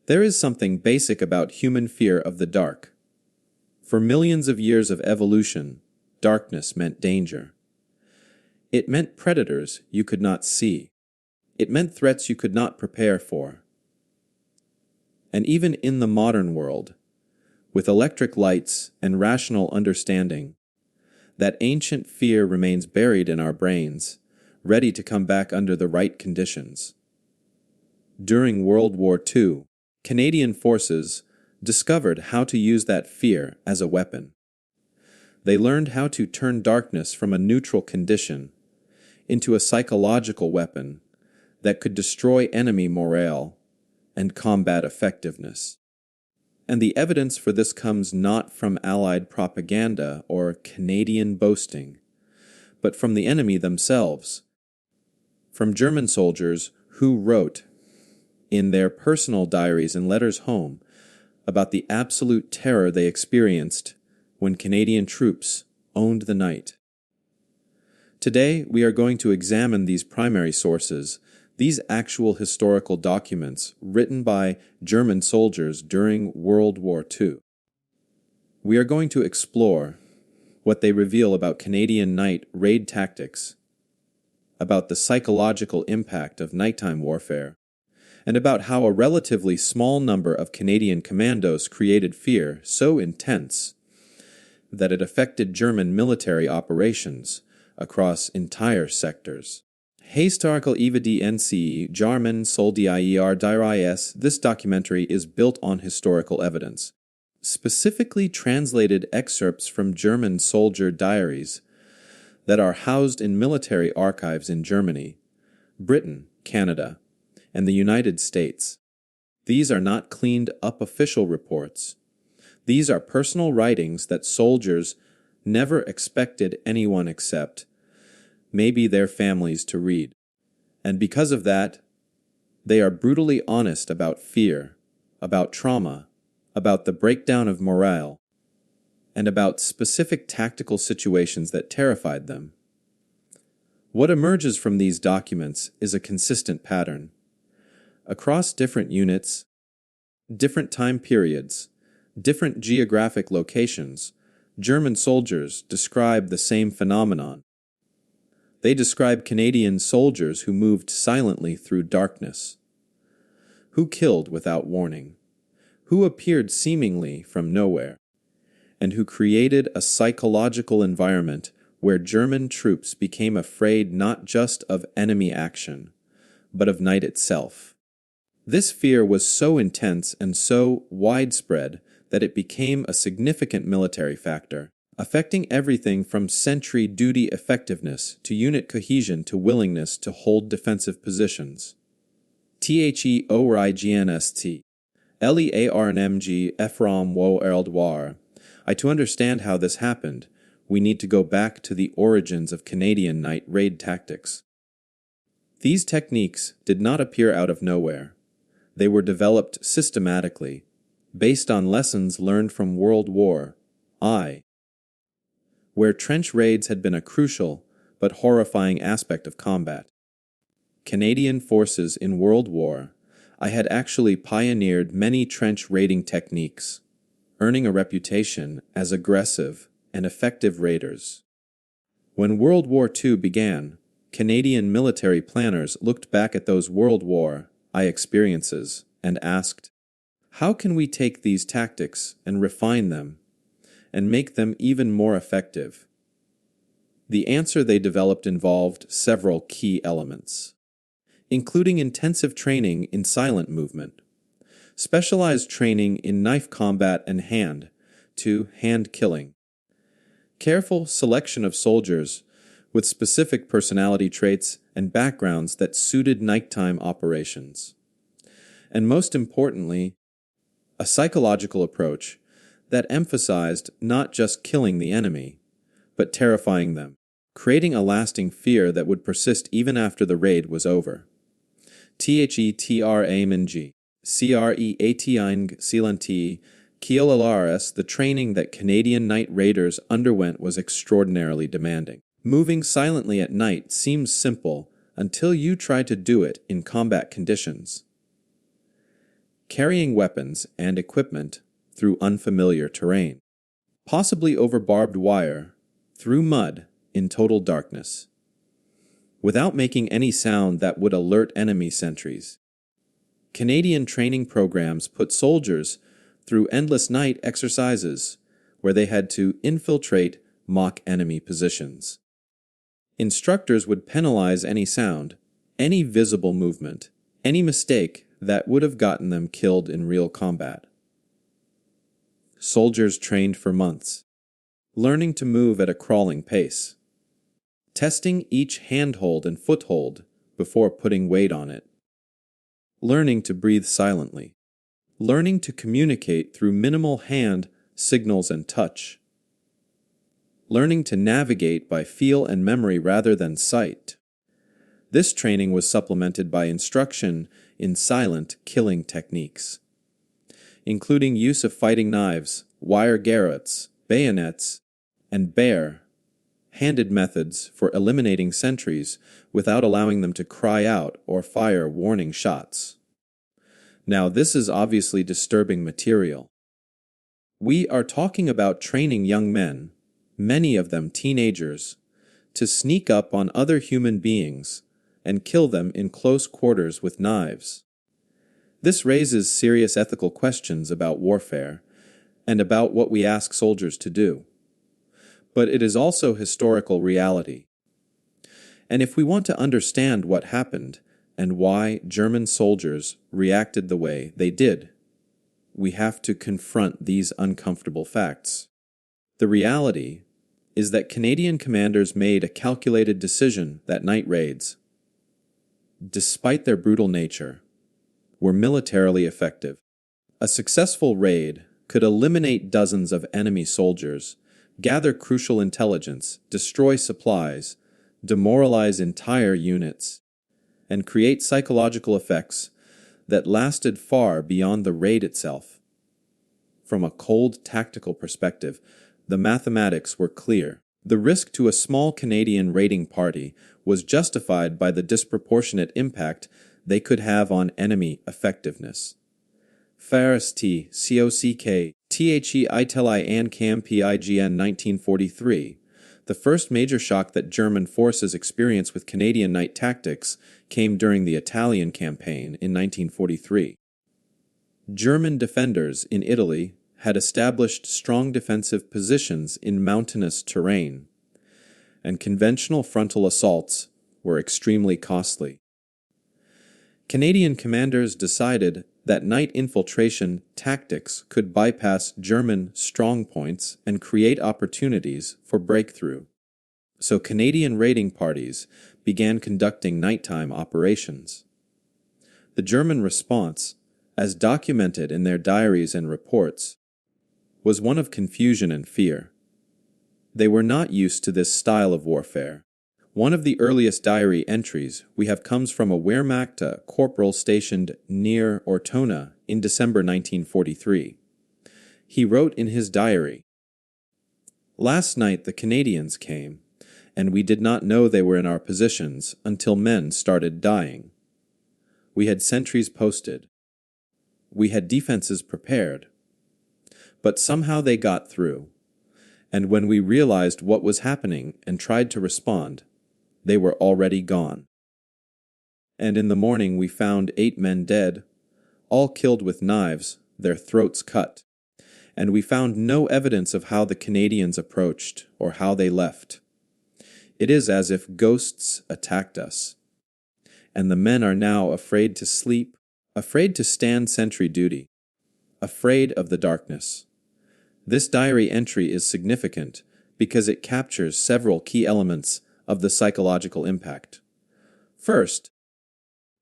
There is something basic about human fear of the dark. For millions of years of evolution, darkness meant danger. It meant predators you could not see. It meant threats you could not prepare for. And even in the modern world, with electric lights and rational understanding, that ancient fear remains buried in our brains, ready to come back under the right conditions. During World War II, Canadian forces discovered how to use that fear as a weapon. They learned how to turn darkness from a neutral condition into a psychological weapon that could destroy enemy morale and combat effectiveness. And the evidence for this comes not from Allied propaganda or Canadian boasting, but from the enemy themselves, from German soldiers who wrote in their personal diaries and letters home about the absolute terror they experienced when Canadian troops owned the night. Today, we are going to examine these primary sources, these actual historical documents written by German soldiers during World War II. We are going to explore what they reveal about Canadian night raid tactics, about the psychological impact of nighttime warfare, and about how a relatively small number of Canadian commandos created fear so intense that it affected German military operations across entire sectors. Historical evidence German Diaries. This documentary is built on historical evidence, specifically translated excerpts from German soldier diaries that are housed in military archives in Germany, Britain, Canada, and the United States. These are not cleaned up official reports. These are personal writings that soldiers never expected anyone except maybe their families to read. And because of that, they are brutally honest about fear, about trauma, about the breakdown of morale, and about specific tactical situations that terrified them. What emerges from these documents is a consistent pattern. Across different units, different time periods, different geographic locations, German soldiers describe the same phenomenon. They describe Canadian soldiers who moved silently through darkness, who killed without warning, who appeared seemingly from nowhere, and who created a psychological environment where German troops became afraid not just of enemy action, but of night itself. This fear was so intense and so widespread that it became a significant military factor, affecting everything from sentry duty effectiveness to unit cohesion to willingness to hold defensive positions. THEORIGNST LEARNMG Ephraim Wo Erldwar. To understand how this happened, we need to go back to the origins of Canadian night raid tactics. These techniques did not appear out of nowhere. They were developed systematically, based on lessons learned from World War I, where trench raids had been a crucial but horrifying aspect of combat. Canadian forces in World War I had actually pioneered many trench raiding techniques, earning a reputation as aggressive and effective raiders. When World War II began, Canadian military planners looked back at those World War I experiences and asked, how can we take these tactics and refine them and make them even more effective? The answer they developed involved several key elements, including intensive training in silent movement, specialized training in knife combat and hand-to-hand killing, careful selection of soldiers with specific personality traits and backgrounds that suited nighttime operations, and most importantly, a psychological approach that emphasized not just killing the enemy, but terrifying them, creating a lasting fear that would persist even after the raid was over. THETRAMNG CREATING Sealanti Kielalaris. The training that Canadian night raiders underwent was extraordinarily demanding. Moving silently at night seems simple until you try to do it in combat conditions. carrying weapons and equipment through unfamiliar terrain, possibly over barbed wire, through mud in total darkness, without making any sound that would alert enemy sentries. Canadian training programs put soldiers through endless night exercises where they had to infiltrate mock enemy positions. Instructors would penalize any sound, any visible movement, any mistake that would have gotten them killed in real combat. Soldiers trained for months, learning to move at a crawling pace, testing each handhold and foothold before putting weight on it, learning to breathe silently, learning to communicate through minimal hand signals and touch, learning to navigate by feel and memory rather than sight. This training was supplemented by instruction in silent killing techniques, including use of fighting knives, wire garrots, bayonets, and bare-handed methods for eliminating sentries without allowing them to cry out or fire warning shots. Now, this is obviously disturbing material. We are talking about training young men, many of them teenagers, to sneak up on other human beings and kill them in close quarters with knives. This raises serious ethical questions about warfare and about what we ask soldiers to do. But it is also historical reality. And if we want to understand what happened and why German soldiers reacted the way they did, we have to confront these uncomfortable facts. The reality is that Canadian commanders made a calculated decision that night raids, despite their brutal nature, were militarily effective. A successful raid could eliminate dozens of enemy soldiers, gather crucial intelligence, destroy supplies, demoralize entire units, and create psychological effects that lasted far beyond the raid itself. From a cold tactical perspective, the mathematics were clear. The risk to a small Canadian raiding party was justified by the disproportionate impact they could have on enemy effectiveness. Ferris T. COCK THE ITELI AN CAM PIGN 1943. The first major shock that German forces experienced with Canadian night tactics came during the Italian campaign in 1943. German defenders in Italy had established strong defensive positions in mountainous terrain, and conventional frontal assaults were extremely costly. Canadian commanders decided that night infiltration tactics could bypass German strongpoints and create opportunities for breakthrough. So Canadian raiding parties began conducting nighttime operations. The German response, as documented in their diaries and reports, was one of confusion and fear. They were not used to this style of warfare. One of the earliest diary entries we have comes from a Wehrmacht corporal stationed near Ortona in December 1943. He wrote in his diary, "Last night the Canadians came, and we did not know they were in our positions until men started dying. We had sentries posted. We had defenses prepared. But somehow they got through, and when we realized what was happening and tried to respond, they were already gone. And in the morning we found 8 men dead, all killed with knives, their throats cut, and we found no evidence of how the Canadians approached or how they left. It is as if ghosts attacked us, and the men are now afraid to sleep, afraid to stand sentry duty, afraid of the darkness." This diary entry is significant because it captures several key elements of the psychological impact. First,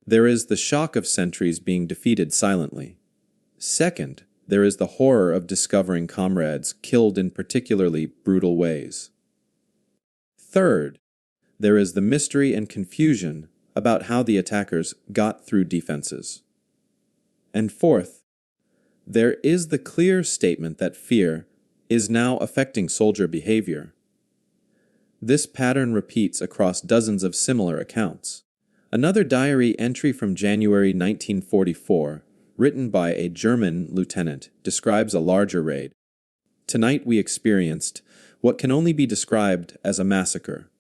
there is the shock of sentries being defeated silently. Second, there is the horror of discovering comrades killed in particularly brutal ways. Third, there is the mystery and confusion about how the attackers got through defenses. And fourth, there is the clear statement that fear is now affecting soldier behavior. This pattern repeats across dozens of similar accounts. Another diary entry from January 1944 written by a German lieutenant, describes a larger raid. Tonight we experienced what can only be described as a massacre.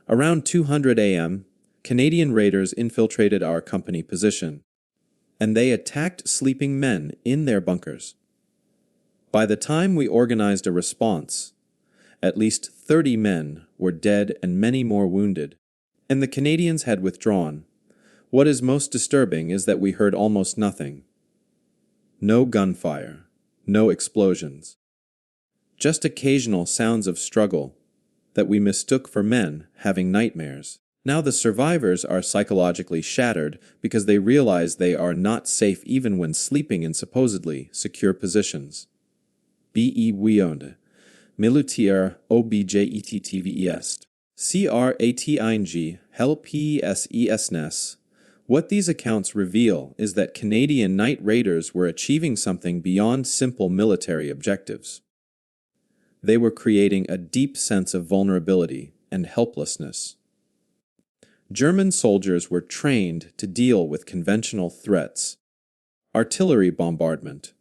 Around 200 a.m., Canadian raiders infiltrated our company position, and they attacked sleeping men in their bunkers. By the time we organized a response, at least 30 men were dead and many more wounded, and the Canadians had withdrawn. What is most disturbing is that we heard almost nothing. No gunfire, no explosions. Just occasional sounds of struggle that we mistook for men having nightmares. Now the survivors are psychologically shattered because they realize they are not safe even when sleeping in supposedly secure positions. B.E. Wionde, Militaire Objecttvest. Crating helpesnes. What these accounts reveal is that Canadian night raiders were achieving something beyond simple military objectives. They were creating a deep sense of vulnerability and helplessness. German soldiers were trained to deal with conventional threats: artillery bombardment,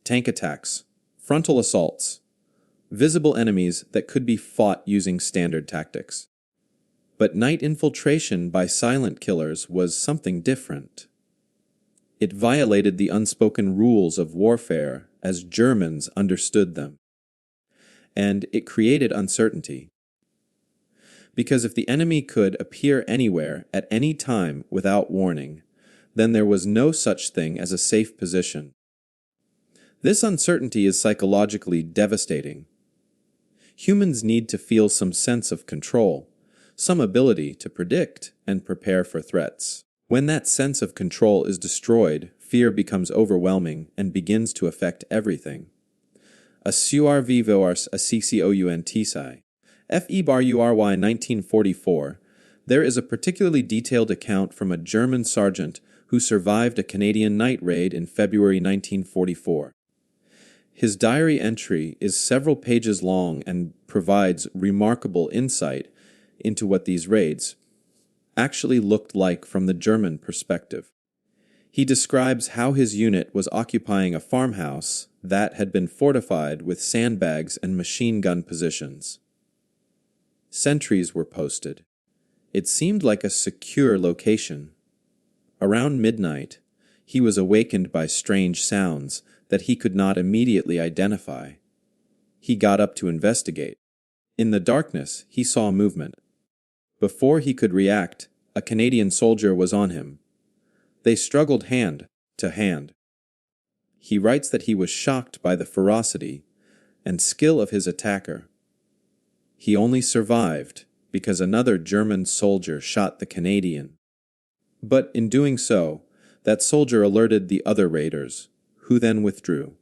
tank attacks, frontal assaults, visible enemies that could be fought using standard tactics. But night infiltration by silent killers was something different. It violated the unspoken rules of warfare as Germans understood them. And it created uncertainty. Because if the enemy could appear anywhere at any time without warning, then there was no such thing as a safe position. This uncertainty is psychologically devastating. Humans need to feel some sense of control, some ability to predict and prepare for threats. When that sense of control is destroyed, fear becomes overwhelming and begins to affect everything. A survivors a CCOUNTSI. FEBURY 1944, there is a particularly detailed account from a German sergeant who survived a Canadian night raid in February 1944. His diary entry is several pages long and provides remarkable insight into what these raids actually looked like from the German perspective. He describes how his unit was occupying a farmhouse that had been fortified with sandbags and machine gun positions. Sentries were posted. It seemed like a secure location. Around midnight, he was awakened by strange sounds that he could not immediately identify. He got up to investigate. In the darkness, he saw movement. Before he could react, a Canadian soldier was on him. They struggled hand to hand. He writes that he was shocked by the ferocity and skill of his attacker. He only survived because another German soldier shot the Canadian. But in doing so, that soldier alerted the other raiders, who then withdrew.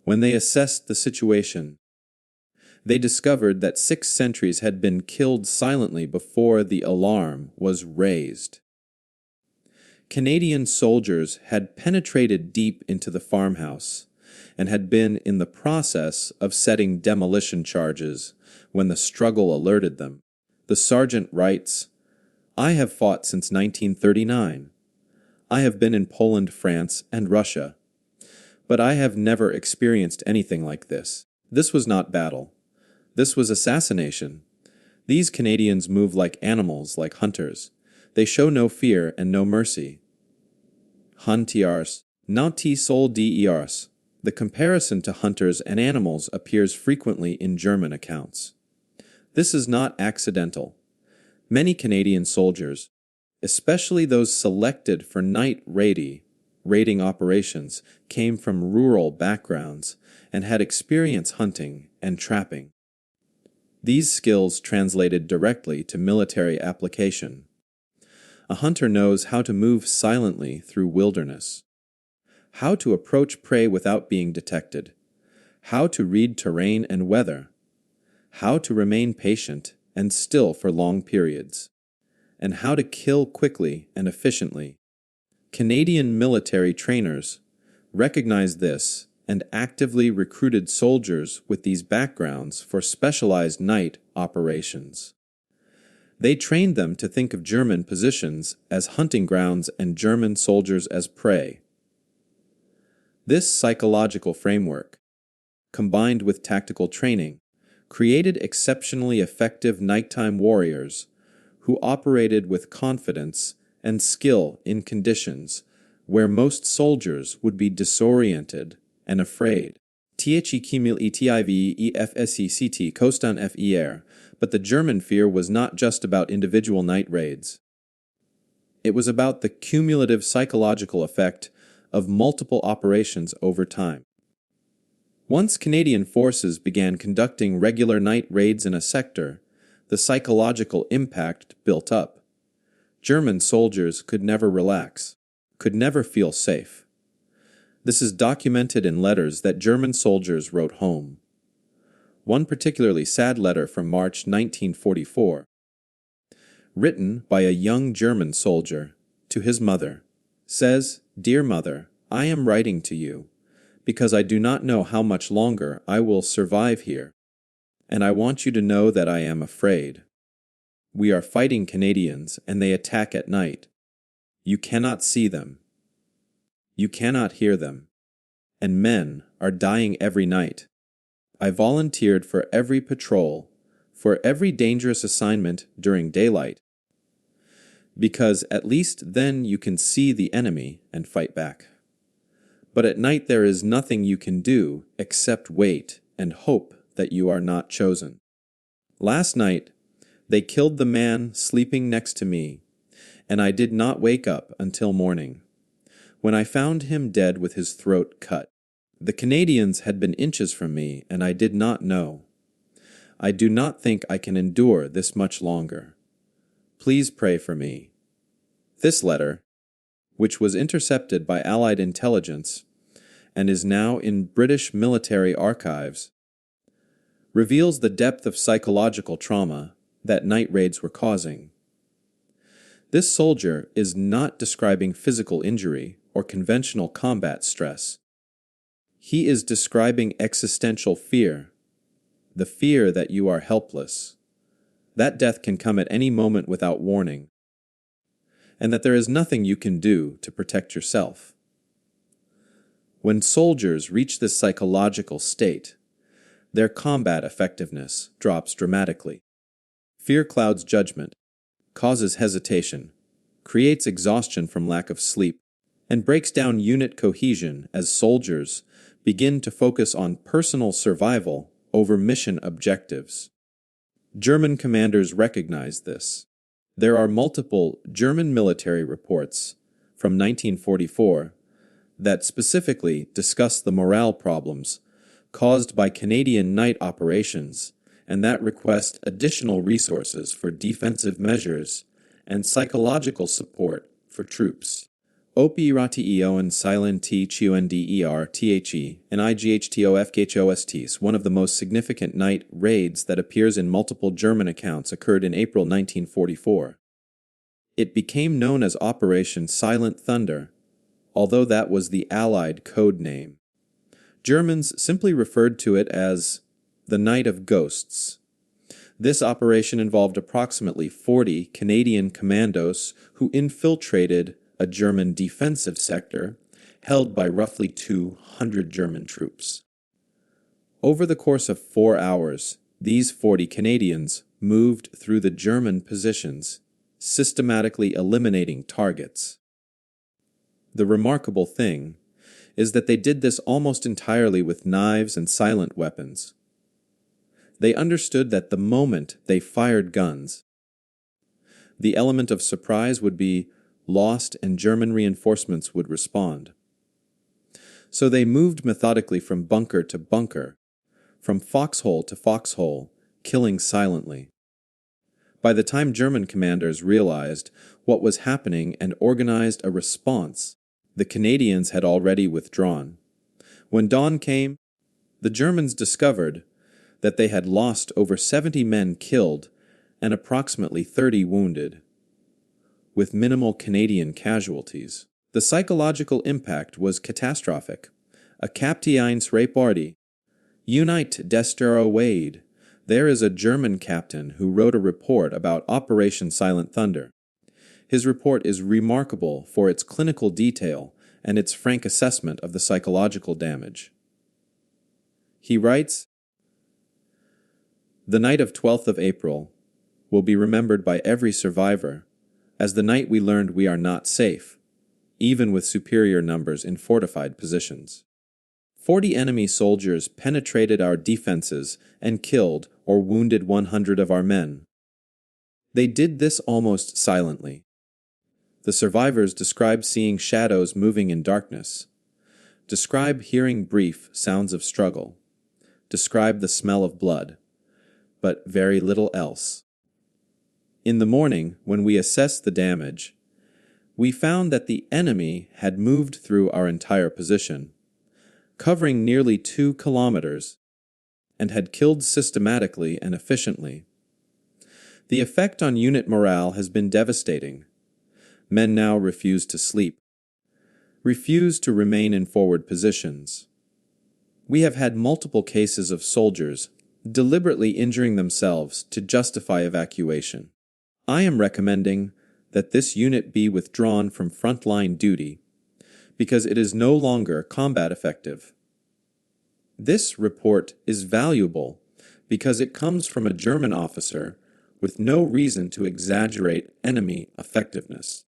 When they assessed the situation, they discovered that 6 sentries had been killed silently before the alarm was raised. Canadian soldiers had penetrated deep into the farmhouse and had been in the process of setting demolition charges when the struggle alerted them. The sergeant writes, "I have fought since 1939. I have been in Poland, France, and Russia. But I have never experienced anything like this. This was not battle. This was assassination. These Canadians move like animals, like hunters. They show no fear and no mercy." Hunters, naughty soul ders. The comparison to hunters and animals appears frequently in German accounts. This is not accidental. Many Canadian soldiers, especially those selected for night raiding operations, came from rural backgrounds and had experience hunting and trapping. These skills translated directly to military application. A hunter knows how to move silently through wilderness, how to approach prey without being detected, how to read terrain and weather, how to remain patient and still for long periods, and how to kill quickly and efficiently. Canadian military trainers recognized this and actively recruited soldiers with these backgrounds for specialized night operations. They trained them to think of German positions as hunting grounds and German soldiers as prey. This psychological framework, combined with tactical training, created exceptionally effective nighttime warriors who operated with confidence and skill in conditions where most soldiers would be disoriented and afraid. The Kimil etiv efsect kostan fer, but the German fear was not just about individual night raids. It was about the cumulative psychological effect of multiple operations over time. Once Canadian forces began conducting regular night raids in a sector, the psychological impact built up. German soldiers could never relax, could never feel safe. This is documented in letters that German soldiers wrote home. One particularly sad letter from March 1944, written by a young German soldier to his mother, says, "Dear Mother, I am writing to you because I do not know how much longer I will survive here, and I want you to know that I am afraid. We are fighting Canadians, and they attack at night. You cannot see them. You cannot hear them. And men are dying every night. I volunteered for every patrol, for every dangerous assignment during daylight, because at least then you can see the enemy and fight back. But at night there is nothing you can do except wait and hope that you are not chosen. Last night, they killed the man sleeping next to me, and I did not wake up until morning, when I found him dead with his throat cut. The Canadians had been inches from me, and I did not know. I do not think I can endure this much longer. Please pray for me." This letter, which was intercepted by Allied intelligence and is now in British military archives, reveals the depth of psychological trauma that night raids were causing. This soldier is not describing physical injury or conventional combat stress. He is describing existential fear, the fear that you are helpless, that death can come at any moment without warning, and that there is nothing you can do to protect yourself. When soldiers reach this psychological state, their combat effectiveness drops dramatically. Fear clouds judgment, causes hesitation, creates exhaustion from lack of sleep, and breaks down unit cohesion as soldiers begin to focus on personal survival over mission objectives. German commanders recognize this. There are multiple German military reports from 1944 that specifically discuss the morale problems caused by Canadian night operations and that request additional resources for defensive measures and psychological support for troops. OPRATEO and silent T CHUNDER THE and IGHTOFKHOSTs, one of the most significant night raids that appears in multiple German accounts, occurred in April 1944. It became known as Operation Silent Thunder, although that was the Allied code name. Germans simply referred to it as the Night of Ghosts. This operation involved approximately 40 Canadian commandos who infiltrated a German defensive sector held by roughly 200 German troops. Over the course of 4 hours, these 40 Canadians moved through the German positions, systematically eliminating targets. The remarkable thing is that they did this almost entirely with knives and silent weapons. They understood that the moment they fired guns, the element of surprise would be lost and German reinforcements would respond. So they moved methodically from bunker to bunker, from foxhole to foxhole, killing silently. By the time German commanders realized what was happening and organized a response, the Canadians had already withdrawn. When dawn came, the Germans discovered that they had lost over 70 men killed and approximately 30 wounded, with minimal Canadian casualties. The psychological impact was catastrophic. A Kapteins Reparty. Unite Destero Wade. There is a German captain who wrote a report about Operation Silent Thunder. His report is remarkable for its clinical detail and its frank assessment of the psychological damage. He writes, "The night of 12th of April will be remembered by every survivor as the night we learned we are not safe, even with superior numbers in fortified positions. 40 enemy soldiers penetrated our defenses and killed or wounded 100 of our men. They did this almost silently. The survivors describe seeing shadows moving in darkness, describe hearing brief sounds of struggle, describe the smell of blood, but very little else. In the morning, when we assessed the damage, we found that the enemy had moved through our entire position, covering nearly 2 kilometers, and had killed systematically and efficiently. The effect on unit morale has been devastating. Men now refuse to sleep, refuse to remain in forward positions. We have had multiple cases of soldiers deliberately injuring themselves to justify evacuation. I am recommending that this unit be withdrawn from frontline duty because it is no longer combat effective. This report is valuable because it comes from a German officer with no reason to exaggerate enemy effectiveness.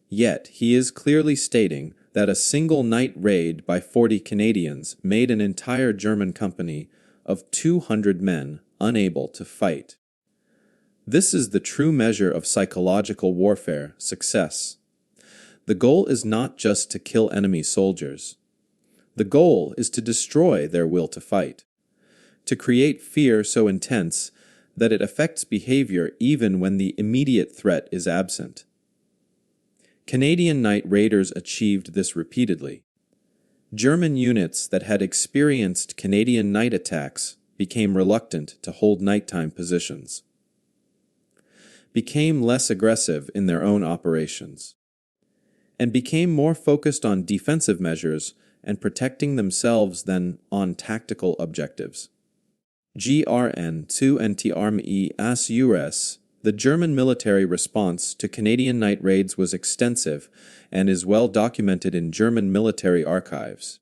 Yet he is clearly stating that a single night raid by 40 Canadians made an entire German company of 200 men unable to fight. This is the true measure of psychological warfare success. The goal is not just to kill enemy soldiers. The goal is to destroy their will to fight, to create fear so intense that it affects behavior even when the immediate threat is absent. Canadian night raiders achieved this repeatedly. German units that had experienced Canadian night attacks became reluctant to hold nighttime positions, became less aggressive in their own operations, and became more focused on defensive measures and protecting themselves than on tactical objectives. GRN 2 NT as US, the German military response to Canadian night raids was extensive and is well documented in German military archives.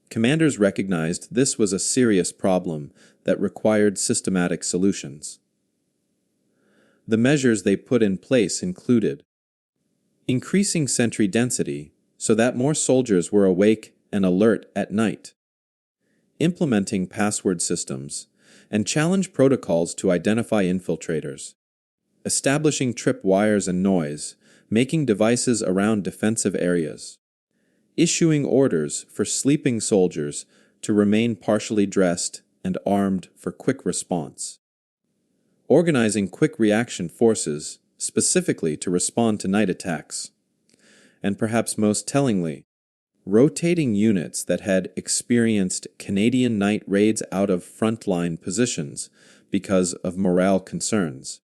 Commanders recognized this was a serious problem that required systematic solutions. The measures they put in place included increasing sentry density so that more soldiers were awake and alert at night, implementing password systems and challenge protocols to identify infiltrators, establishing trip wires and noise, making devices around defensive areas, issuing orders for sleeping soldiers to remain partially dressed and armed for quick response, organizing quick reaction forces specifically to respond to night attacks, and perhaps most tellingly, rotating units that had experienced Canadian night raids out of frontline positions because of morale concerns.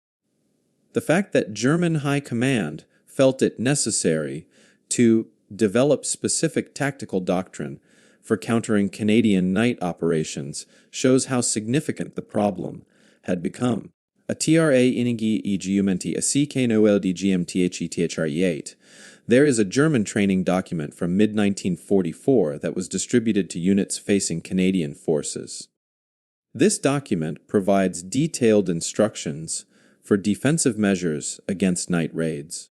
The fact that German high command felt it necessary to develop specific tactical doctrine for countering Canadian night operations shows how significant the problem had become. A TRA inigi egumenti a CK Noel DGMTHETHRE8. There is a German training document from mid-1944 that was distributed to units facing Canadian forces. This document provides detailed instructions for defensive measures against night raids.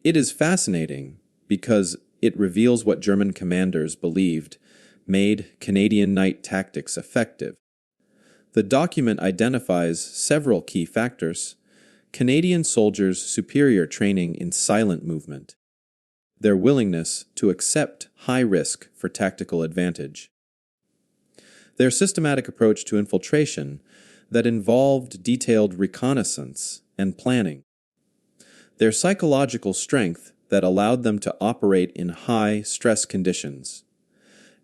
It is fascinating because it reveals what German commanders believed made Canadian night tactics effective. The document identifies several key factors: Canadian soldiers' superior training in silent movement, their willingness to accept high risk for tactical advantage, their systematic approach to infiltration that involved detailed reconnaissance and planning, their psychological strength that allowed them to operate in high stress conditions,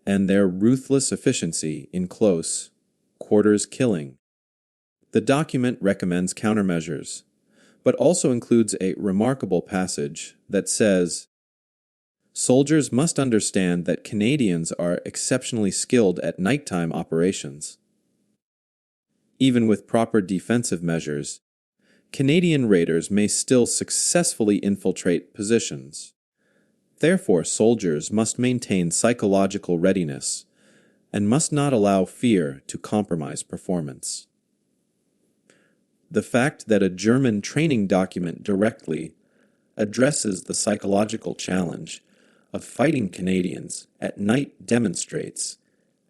and their ruthless efficiency in close quarters killing. The document recommends countermeasures, but also includes a remarkable passage that says, "Soldiers must understand that Canadians are exceptionally skilled at nighttime operations. Even with proper defensive measures, Canadian raiders may still successfully infiltrate positions. Therefore, soldiers must maintain psychological readiness and must not allow fear to compromise performance. The fact that a German training document directly addresses the psychological challenge of fighting Canadians at night demonstrates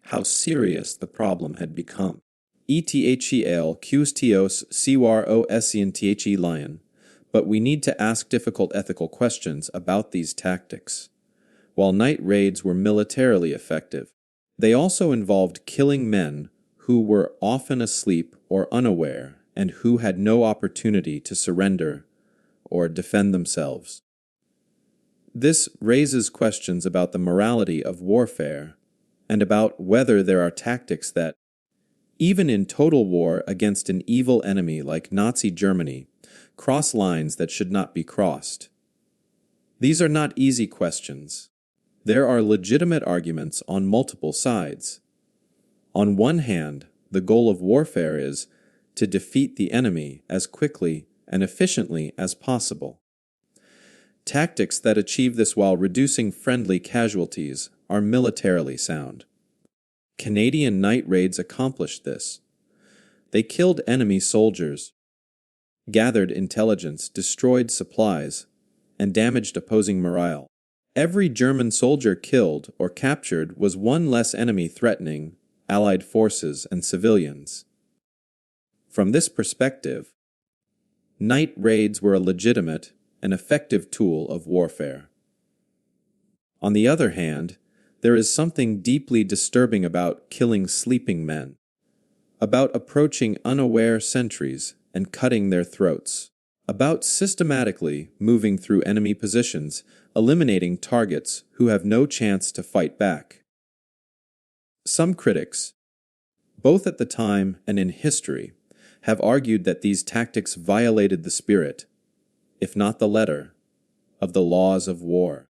how serious the problem had become. ETHEL QSTOS CWAR lion, but we need to ask difficult ethical questions about these tactics. While night raids were militarily effective, they also involved killing men who were often asleep or unaware and who had no opportunity to surrender or defend themselves. This raises questions about the morality of warfare and about whether there are tactics that, even in total war against an evil enemy like Nazi Germany, cross lines that should not be crossed. These are not easy questions. There are legitimate arguments on multiple sides. On one hand, the goal of warfare is to defeat the enemy as quickly and efficiently as possible. Tactics that achieve this while reducing friendly casualties are militarily sound. Canadian night raids accomplished this. They killed enemy soldiers, gathered intelligence, destroyed supplies, and damaged opposing morale. Every German soldier killed or captured was one less enemy threatening Allied forces and civilians. From this perspective, night raids were a legitimate and effective tool of warfare. On the other hand, there is something deeply disturbing about killing sleeping men, about approaching unaware sentries and cutting their throats, about systematically moving through enemy positions, eliminating targets who have no chance to fight back. Some critics, both at the time and in history, have argued that these tactics violated the spirit, if not the letter, of the laws of war.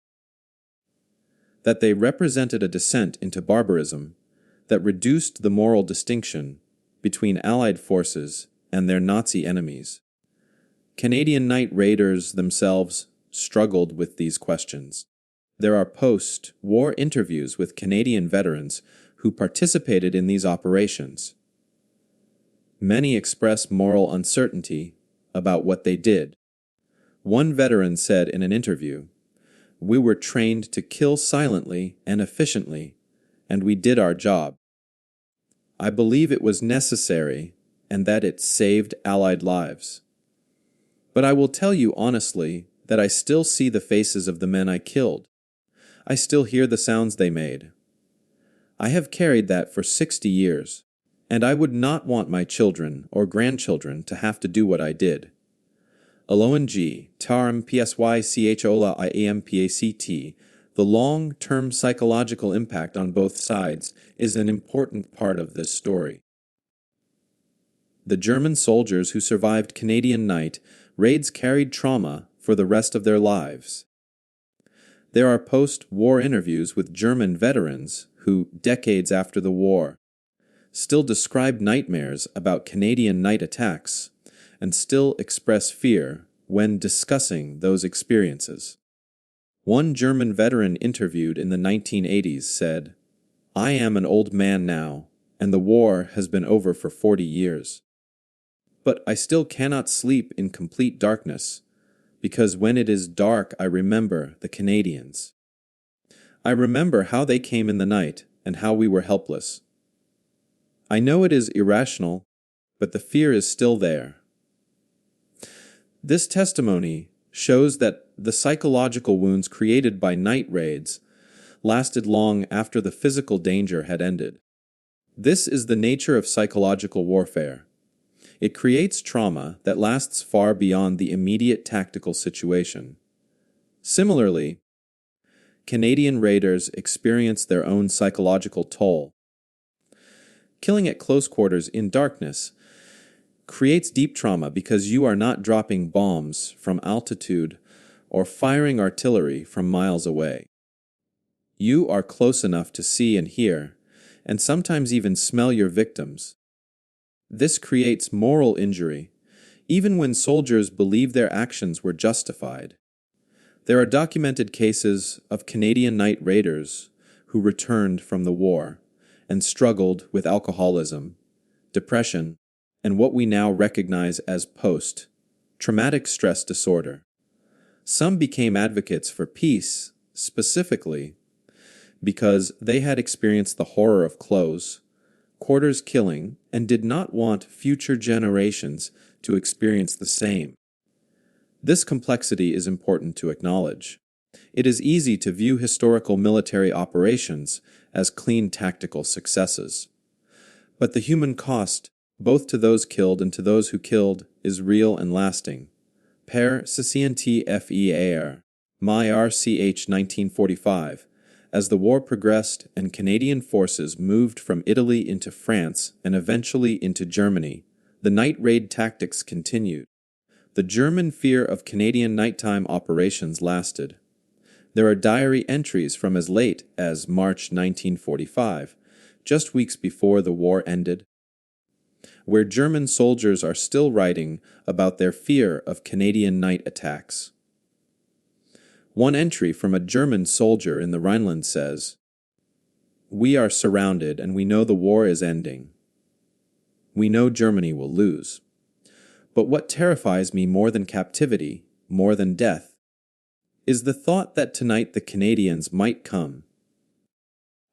That they represented a descent into barbarism that reduced the moral distinction between Allied forces and their Nazi enemies. Canadian night raiders themselves struggled with these questions. There are post-war interviews with Canadian veterans who participated in these operations. Many express moral uncertainty about what they did. One veteran said in an interview, "We were trained to kill silently and efficiently, and we did our job. I believe it was necessary and that it saved Allied lives. But I will tell you honestly that I still see the faces of the men I killed. I still hear the sounds they made. I have carried that for 60 years, and I would not want my children or grandchildren to have to do what I did." Along Tarm Psychola IAMPACT, the long-term psychological impact on both sides is an important part of this story. The German soldiers who survived Canadian night raids carried trauma for the rest of their lives. There are post-war interviews with German veterans who, decades after the war, still describe nightmares about Canadian night attacks and still express fear when discussing those experiences. One German veteran interviewed in the 1980s said, "I am an old man now, and the war has been over for 40 years. But I still cannot sleep in complete darkness, because when it is dark I remember the Canadians. I remember how they came in the night and how we were helpless. I know it is irrational, but the fear is still there." This testimony shows that the psychological wounds created by night raids lasted long after the physical danger had ended. This is the nature of psychological warfare. It creates trauma that lasts far beyond the immediate tactical situation. Similarly, Canadian raiders experienced their own psychological toll. Killing at close quarters in darkness creates deep trauma because you are not dropping bombs from altitude or firing artillery from miles away. You are close enough to see and hear, and sometimes even smell your victims. This creates moral injury, even when soldiers believe their actions were justified. There are documented cases of Canadian night raiders who returned from the war and struggled with alcoholism, depression, and what we now recognize as post-traumatic stress disorder. Some became advocates for peace, specifically because they had experienced the horror of close quarters killing and did not want future generations to experience the same. This complexity is important to acknowledge. It is easy to view historical military operations as clean tactical successes. But the human cost, both to those killed and to those who killed, is real and lasting. Per CNTFEAR, My RCH 1945. As the war progressed and Canadian forces moved from Italy into France and eventually into Germany, the night raid tactics continued. The German fear of Canadian nighttime operations lasted. There are diary entries from as late as March 1945, just weeks before the war ended, where German soldiers are still writing about their fear of Canadian night attacks. One entry from a German soldier in the Rhineland says, "We are surrounded and we know the war is ending. We know Germany will lose. But what terrifies me more than captivity, more than death, is the thought that tonight the Canadians might come.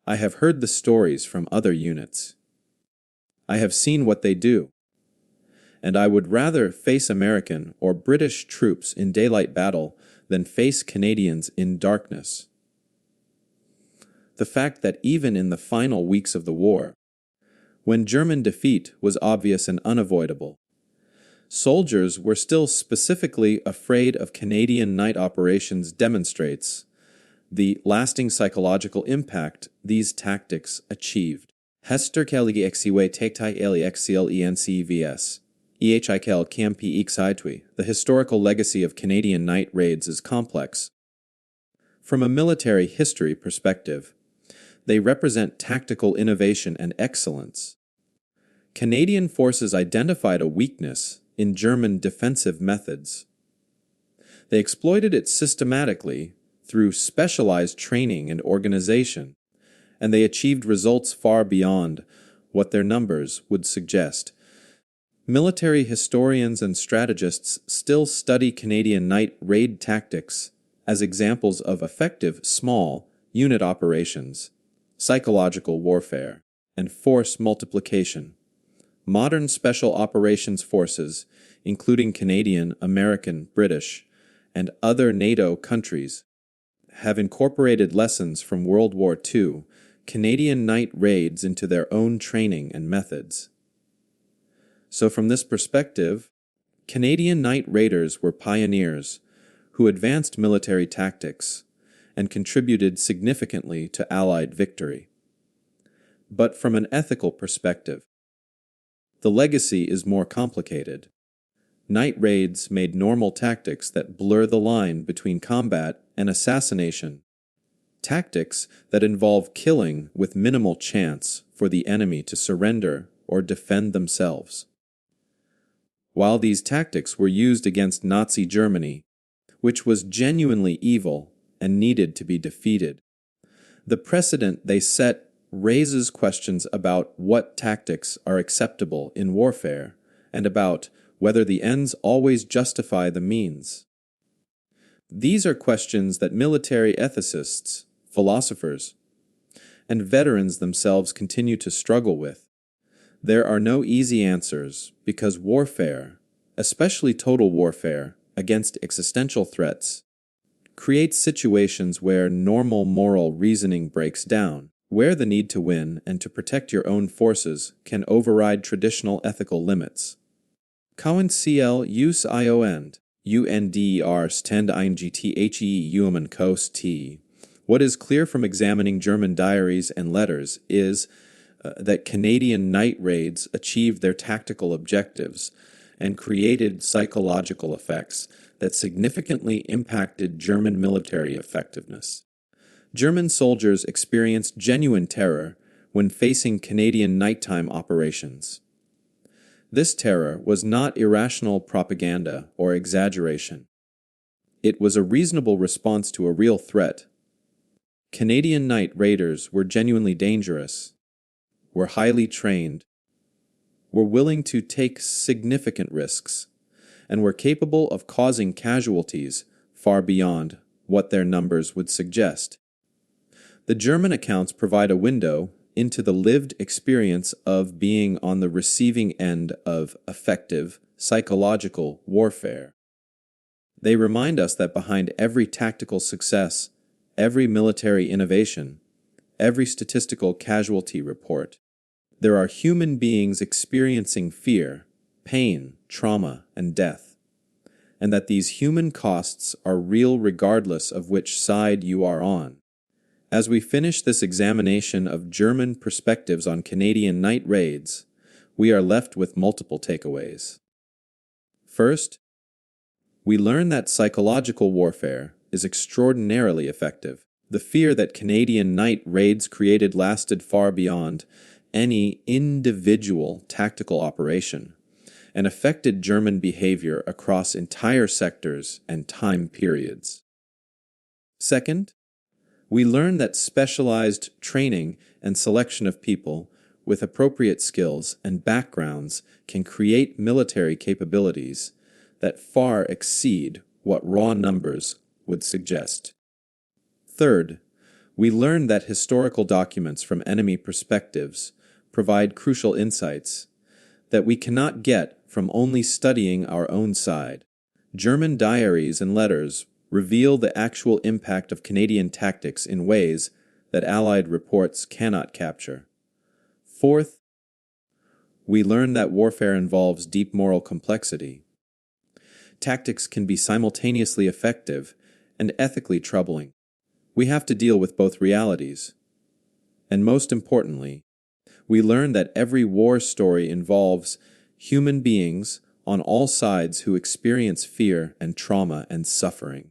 I have heard the stories from other units. I have seen what they do. And I would rather face American or British troops in daylight battle than face Canadians in darkness." The fact that even in the final weeks of the war, when German defeat was obvious and unavoidable, soldiers were still specifically afraid of Canadian night operations demonstrates the lasting psychological impact these tactics achieved. Hester Kelly Exiwe Tektai Eli XCLENCVS. EHIKL Campi Xitwi. The historical legacy of Canadian night raids is complex. From a military history perspective, they represent tactical innovation and excellence. Canadian forces identified a weakness in German defensive methods. They exploited it systematically through specialized training and organization, and they achieved results far beyond what their numbers would suggest. Military historians and strategists still study Canadian night raid tactics as examples of effective small unit operations, psychological warfare, and force multiplication. Modern special operations forces, including Canadian, American, British, and other NATO countries, have incorporated lessons from World War II, Canadian night raids into their own training and methods. So from this perspective, Canadian night raiders were pioneers who advanced military tactics and contributed significantly to Allied victory. But from an ethical perspective, the legacy is more complicated. Night raids made normal tactics that blur the line between combat and assassination, tactics that involve killing with minimal chance for the enemy to surrender or defend themselves. While these tactics were used against Nazi Germany, which was genuinely evil and needed to be defeated, the precedent they set raises questions about what tactics are acceptable in warfare and about whether the ends always justify the means. These are questions that military ethicists, philosophers, and veterans themselves continue to struggle with. There are no easy answers because warfare, especially total warfare against existential threats, creates situations where normal moral reasoning breaks down, where the need to win and to protect your own forces can override traditional ethical limits. Cowen CL Use ION UNDER Stand INGTHE Human Coast T. What is clear from examining German diaries and letters is that Canadian night raids achieved their tactical objectives and created psychological effects that significantly impacted German military effectiveness. German soldiers experienced genuine terror when facing Canadian nighttime operations. This terror was not irrational propaganda or exaggeration. It was a reasonable response to a real threat. Canadian night raiders were genuinely dangerous, were highly trained, were willing to take significant risks, and were capable of causing casualties far beyond what their numbers would suggest. The German accounts provide a window into the lived experience of being on the receiving end of effective psychological warfare. They remind us that behind every tactical success, every military innovation, every statistical casualty report, there are human beings experiencing fear, pain, trauma, and death, and that these human costs are real regardless of which side you are on. As we finish this examination of German perspectives on Canadian night raids, we are left with multiple takeaways. First, we learn that psychological warfare is extraordinarily effective. The fear that Canadian night raids created lasted far beyond any individual tactical operation and affected German behavior across entire sectors and time periods. Second, we learn that specialized training and selection of people with appropriate skills and backgrounds can create military capabilities that far exceed what raw numbers would suggest. Third, we learn that historical documents from enemy perspectives provide crucial insights that we cannot get from only studying our own side. German diaries and letters reveal the actual impact of Canadian tactics in ways that Allied reports cannot capture. Fourth, we learn that warfare involves deep moral complexity. Tactics can be simultaneously effective and ethically troubling. We have to deal with both realities. And most importantly, we learn that every war story involves human beings on all sides who experience fear and trauma and suffering.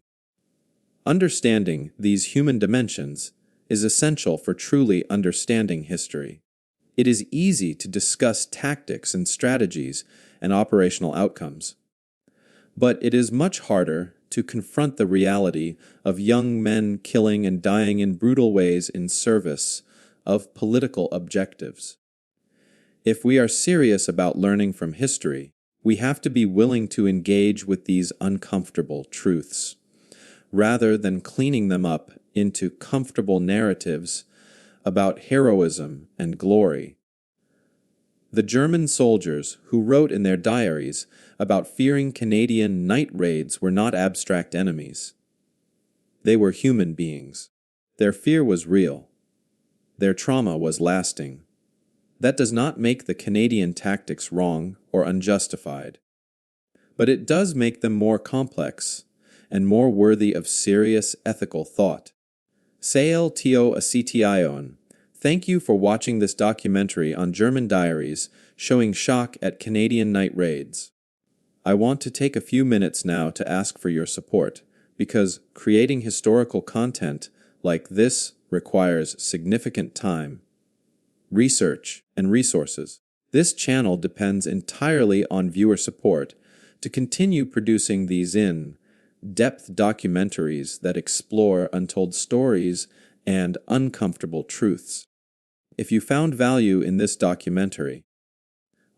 Understanding these human dimensions is essential for truly understanding history. It is easy to discuss tactics and strategies and operational outcomes, but it is much harder to confront the reality of young men killing and dying in brutal ways in service of political objectives. If we are serious about learning from history, we have to be willing to engage with these uncomfortable truths, rather than cleaning them up into comfortable narratives about heroism and glory. The German soldiers who wrote in their diaries about fearing Canadian night raids were not abstract enemies. They were human beings. Their fear was real. Their trauma was lasting. That does not make the Canadian tactics wrong or unjustified, but it does make them more complex and more worthy of serious ethical thought. Sael Tio Asition, thank you for watching this documentary on German diaries showing shock at Canadian night raids. I want to take a few minutes now to ask for your support, because creating historical content like this requires significant time, research, and resources. This channel depends entirely on viewer support to continue producing these in-depth documentaries that explore untold stories and uncomfortable truths. If you found value in this documentary,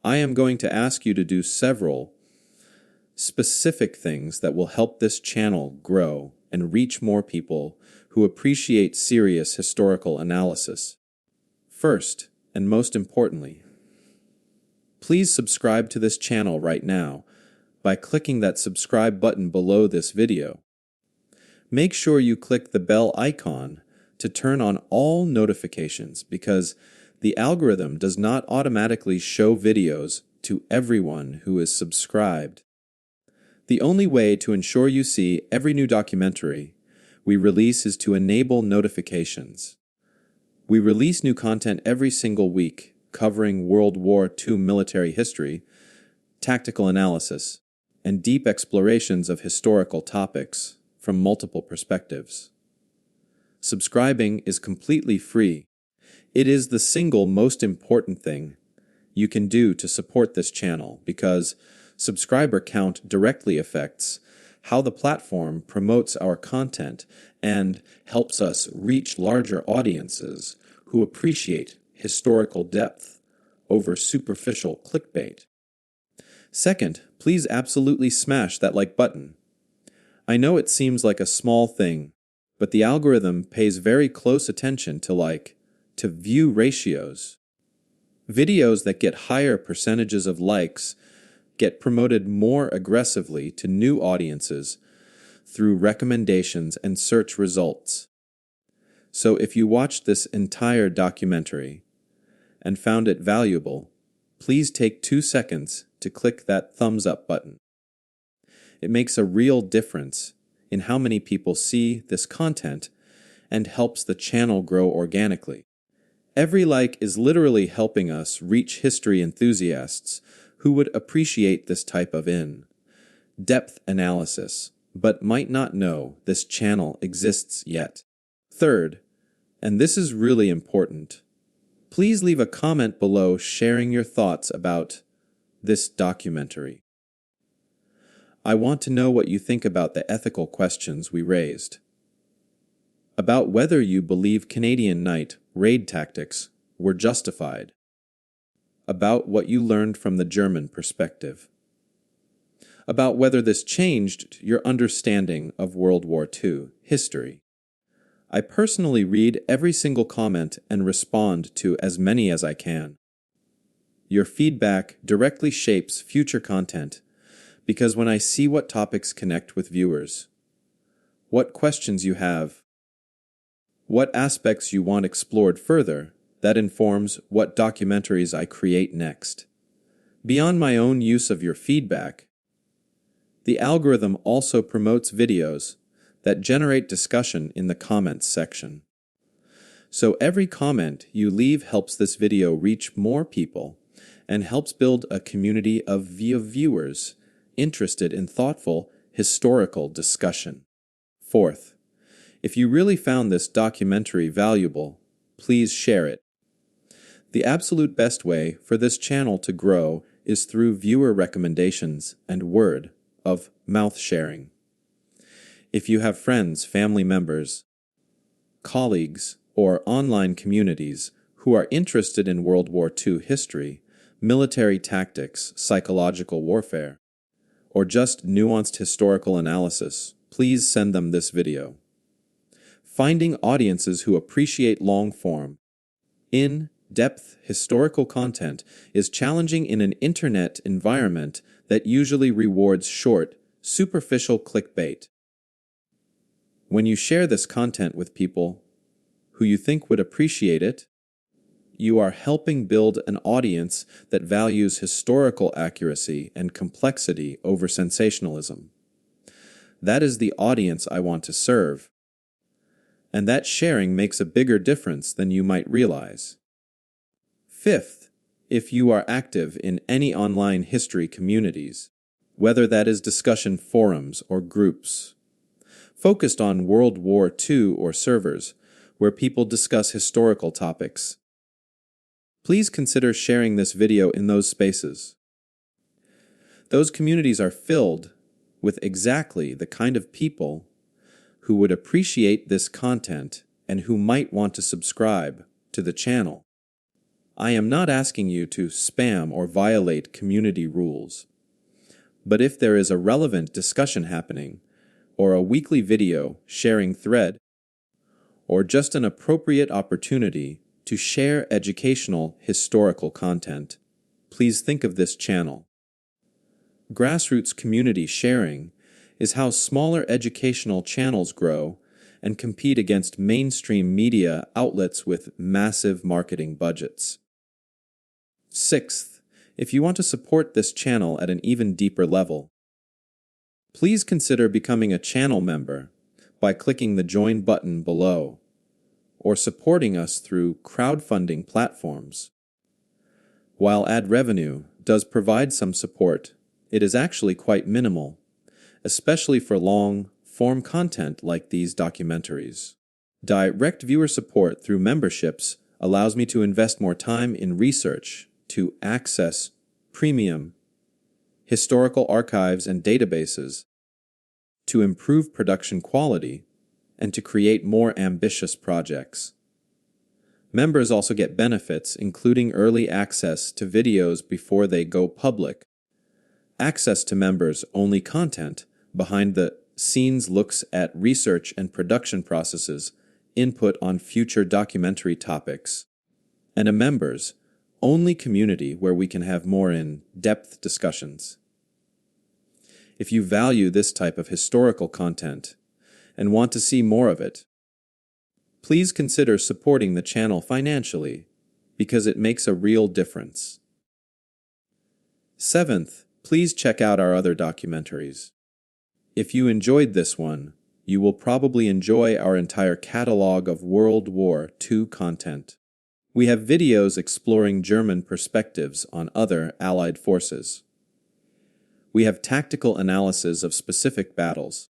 I am going to ask you to do several specific things that will help this channel grow and reach more people who appreciate serious historical analysis. First, and most importantly, please subscribe to this channel right now by clicking that subscribe button below this video. Make sure you click the bell icon to turn on all notifications, because the algorithm does not automatically show videos to everyone who is subscribed. The only way to ensure you see every new documentary we release is to enable notifications. We release new content every single week, covering World War II military history, tactical analysis, and deep explorations of historical topics from multiple perspectives. Subscribing is completely free. It is the single most important thing you can do to support this channel, because subscriber count directly affects how the platform promotes our content and helps us reach larger audiences who appreciate historical depth over superficial clickbait. Second, please absolutely smash that like button. I know it seems like a small thing, but the algorithm pays very close attention to view ratios. Videos that get higher percentages of likes get promoted more aggressively to new audiences through recommendations and search results. So if you watched this entire documentary and found it valuable, please take 2 seconds to click that thumbs up button. It makes a real difference in how many people see this content and helps the channel grow organically. Every like is literally helping us reach history enthusiasts who would appreciate this type of in-depth analysis, but might not know this channel exists yet. Third, and this is really important, please leave a comment below sharing your thoughts about this documentary. I want to know what you think about the ethical questions we raised, about whether you believe Canadian night raid tactics were justified, about what you learned from the German perspective, about whether this changed your understanding of World War II history. I personally read every single comment and respond to as many as I can. Your feedback directly shapes future content because when I see what topics connect with viewers, what questions you have, what aspects you want explored further, that informs what documentaries I create next. Beyond my own use of your feedback, the algorithm also promotes videos that generate discussion in the comments section. So every comment you leave helps this video reach more people and helps build a community of viewers interested in thoughtful, historical discussion. Fourth, if you really found this documentary valuable, please share it. The absolute best way for this channel to grow is through viewer recommendations and word of mouth sharing. If you have friends, family members, colleagues, or online communities who are interested in World War II history, military tactics, psychological warfare, or just nuanced historical analysis, please send them this video. Finding audiences who appreciate long-form, in-depth historical content is challenging in an internet environment that usually rewards short, superficial clickbait. When you share this content with people who you think would appreciate it, you are helping build an audience that values historical accuracy and complexity over sensationalism. That is the audience I want to serve, and that sharing makes a bigger difference than you might realize. Fifth, if you are active in any online history communities, whether that is discussion forums or groups, focused on World War II or servers where people discuss historical topics, please consider sharing this video in those spaces. Those communities are filled with exactly the kind of people who would appreciate this content and who might want to subscribe to the channel. I am not asking you to spam or violate community rules, but if there is a relevant discussion happening, or a weekly video sharing thread, or just an appropriate opportunity to share educational, historical content, please think of this channel. Grassroots community sharing is how smaller educational channels grow and compete against mainstream media outlets with massive marketing budgets. Sixth, if you want to support this channel at an even deeper level, please consider becoming a channel member by clicking the Join button below, or supporting us through crowdfunding platforms. While ad revenue does provide some support, it is actually quite minimal, especially for long-form content like these documentaries. Direct viewer support through memberships allows me to invest more time in research to access premium historical archives and databases to improve production quality, and to create more ambitious projects. Members also get benefits, including early access to videos before they go public, access to members-only content behind the scenes looks at research and production processes, input on future documentary topics, and a members-only community where we can have more in-depth discussions. If you value this type of historical content and want to see more of it, please consider supporting the channel financially because it makes a real difference. Seventh, please check out our other documentaries. If you enjoyed this one, you will probably enjoy our entire catalog of World War II content. We have videos exploring German perspectives on other Allied forces. We have tactical analysis of specific battles.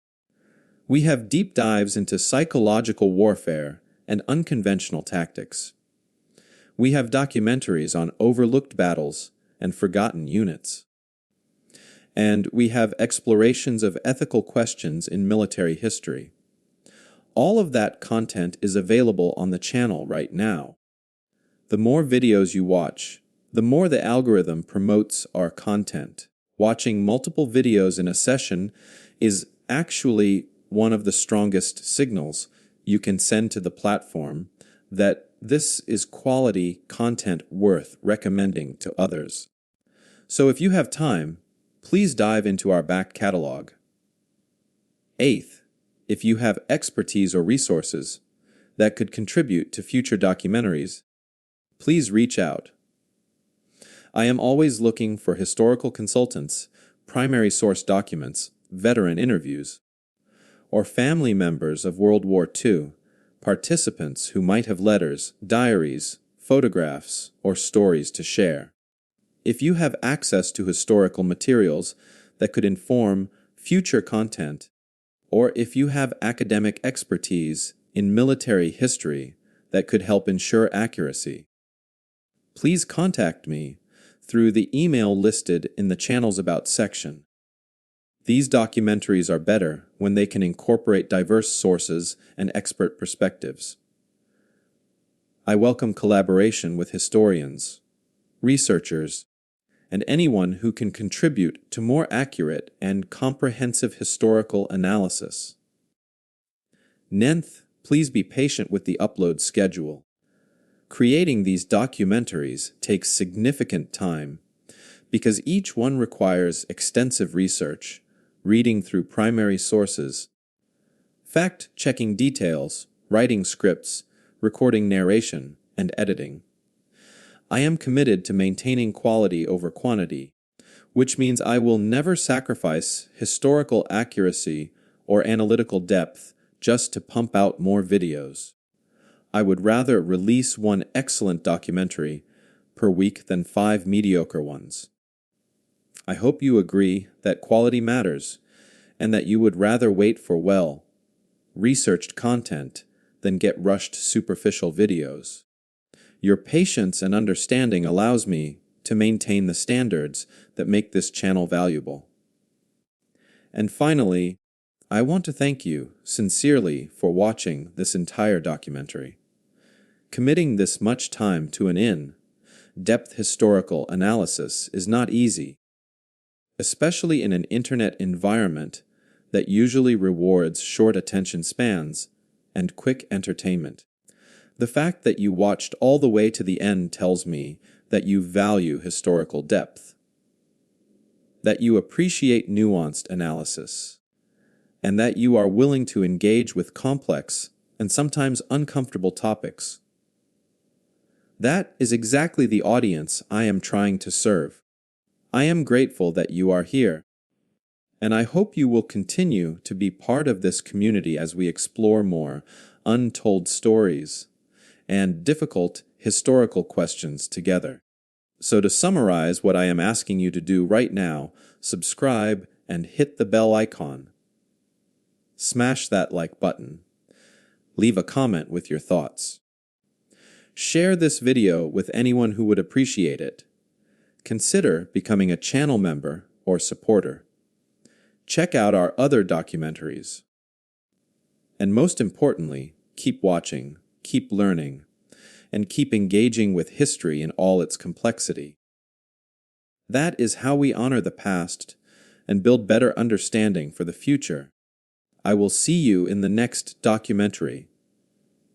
We have deep dives into psychological warfare and unconventional tactics. We have documentaries on overlooked battles and forgotten units. And we have explorations of ethical questions in military history. All of that content is available on the channel right now. The more videos you watch, the more the algorithm promotes our content. Watching multiple videos in a session is actually one of the strongest signals you can send to the platform that this is quality content worth recommending to others. So if you have time, please dive into our back catalog. Eighth, if you have expertise or resources that could contribute to future documentaries, please reach out. I am always looking for historical consultants, primary source documents, veteran interviews, or family members of World War II, participants who might have letters, diaries, photographs, or stories to share. If you have access to historical materials that could inform future content, or if you have academic expertise in military history that could help ensure accuracy, please contact me through the email listed in the Channels About section. These documentaries are better when they can incorporate diverse sources and expert perspectives. I welcome collaboration with historians, researchers, and anyone who can contribute to more accurate and comprehensive historical analysis. Ninth, please be patient with the upload schedule. Creating these documentaries takes significant time because each one requires extensive research, reading through primary sources, fact-checking details, writing scripts, recording narration, and editing. I am committed to maintaining quality over quantity, which means I will never sacrifice historical accuracy or analytical depth just to pump out more videos. I would rather release one excellent documentary per week than 5 mediocre ones. I hope you agree that quality matters and that you would rather wait for well-researched content than get rushed superficial videos. Your patience and understanding allows me to maintain the standards that make this channel valuable. And finally, I want to thank you sincerely for watching this entire documentary. Committing this much time to an in-depth historical analysis is not easy, especially in an internet environment that usually rewards short attention spans and quick entertainment. The fact that you watched all the way to the end tells me that you value historical depth, that you appreciate nuanced analysis, and that you are willing to engage with complex and sometimes uncomfortable topics. That is exactly the audience I am trying to serve. I am grateful that you are here, and I hope you will continue to be part of this community as we explore more untold stories and difficult historical questions together. So to summarize what I am asking you to do right now, subscribe and hit the bell icon. Smash that like button. Leave a comment with your thoughts. Share this video with anyone who would appreciate it. Consider becoming a channel member or supporter. Check out our other documentaries. And most importantly, keep watching, keep learning, and keep engaging with history in all its complexity. That is how we honor the past and build better understanding for the future. I will see you in the next documentary,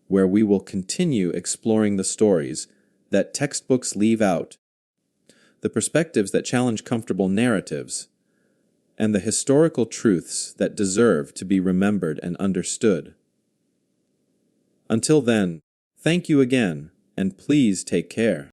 where we will continue exploring the stories that textbooks leave out, the perspectives that challenge comfortable narratives, and the historical truths that deserve to be remembered and understood. Until then, thank you again, and please take care.